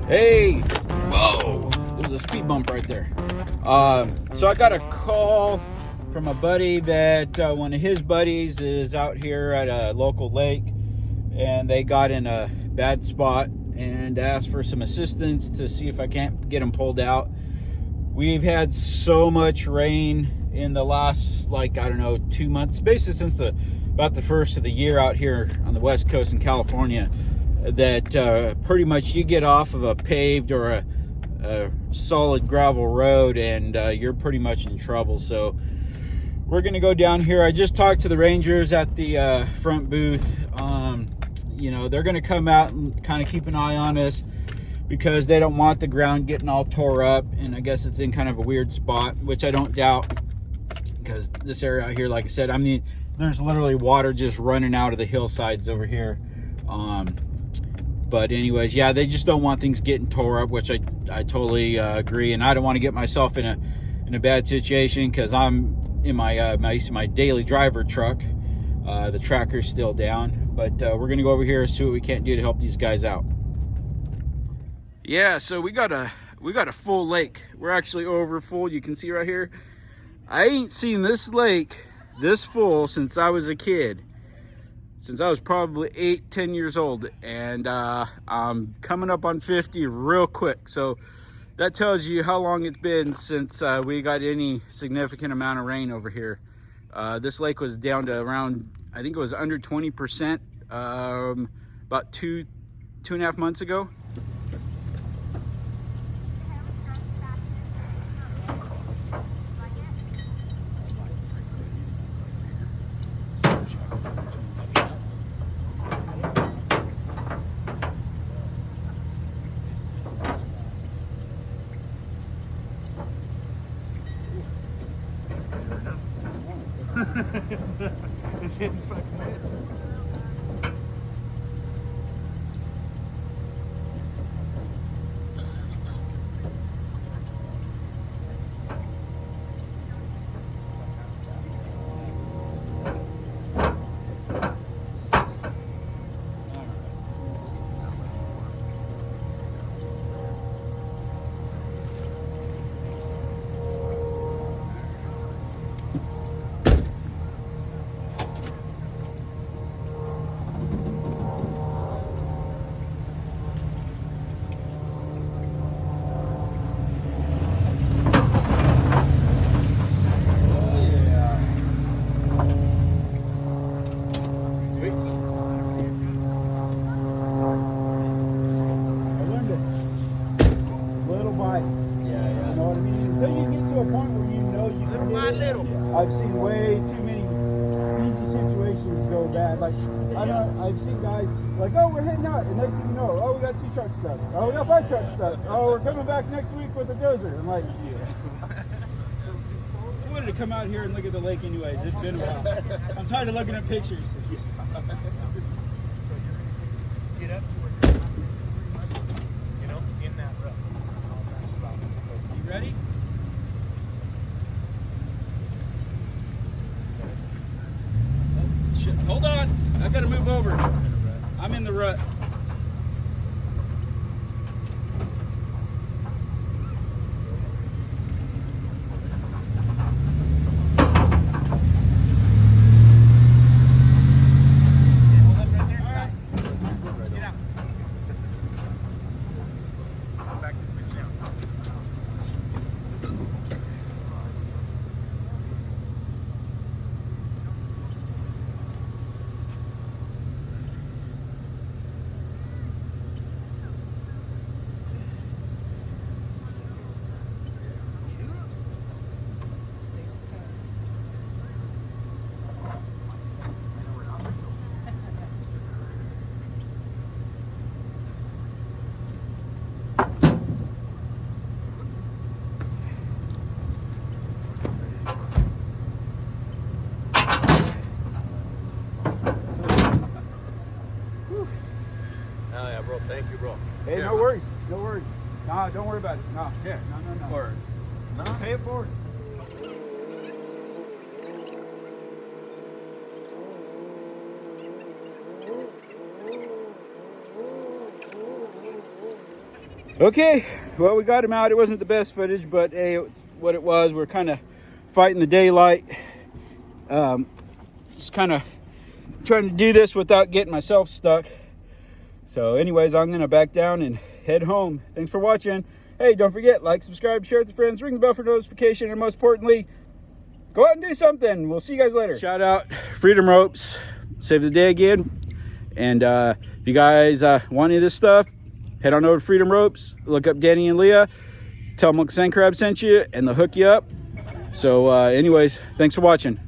Hey, whoa, there was a speed bump right there. So I got a call from a buddy that one of his buddies is out here at a local lake, and they got in a bad spot and asked for some assistance to see if I can't get them pulled out. We've had so much rain in the last, 2 months, basically since about the first of the year out here on the West Coast in California, that pretty much you get off of a paved or a solid gravel road and you're pretty much in trouble. So we're going to go down here. I just talked to the rangers at the front booth. They're going to come out and kind of keep an eye on us because they don't want the ground getting all tore up, and I guess it's in kind of a weird spot, which I don't doubt, because this area out here, like I said, there's literally water just running out of the hillsides over here. But anyways, yeah, they just don't want things getting tore up, which I totally agree, and I don't want to get myself in a bad situation because I'm in my daily driver truck. The tracker's still down, but we're gonna go over here and see what we can't do to help these guys out. Yeah, so we got a full lake. We're actually over full. You can see right here. I ain't seen this lake this full since I was a kid. Since I was probably 8-10 years old, and I'm coming up on 50 real quick. So that tells you how long it's been since we got any significant amount of rain over here. This lake was down to around, I think it was under 20% about two and a half months ago. It's hitting fucking minutes. I've seen way too many easy situations go bad. I've seen guys like, oh, we're heading out, and next thing you know, oh, we got 2 trucks stuck. Oh, we got 5 trucks stuck. Oh, we're coming back next week with a dozer. I'm like, I wanted to come out here and look at the lake anyways. It's been a while. I'm tired of looking at pictures. Get up to where you're, in that rut. You ready? Oh, shit. Hold on. I've got to move over. I'm in the rut. Oh yeah, bro. Thank you, bro. Hey, no worries. No worries. No, don't worry about it. No. Here. No. Or no? Pay it forward. Okay, well, we got him out. It wasn't the best footage, but hey, it's what it was. We're kind of fighting the daylight. Just kind of trying to do this without getting myself stuck. So anyways, I'm going to back down and head home. Thanks for watching. Hey, don't forget, like, subscribe, share with your friends, ring the bell for notification, and most importantly, go out and do something. We'll see you guys later. Shout out Freedom Ropes. Save the day again. And if you guys want any of this stuff, head on over to Freedom Ropes. Look up Danny and Leah. Tell them Uncle Sand Crab sent you, and they'll hook you up. So anyways, thanks for watching.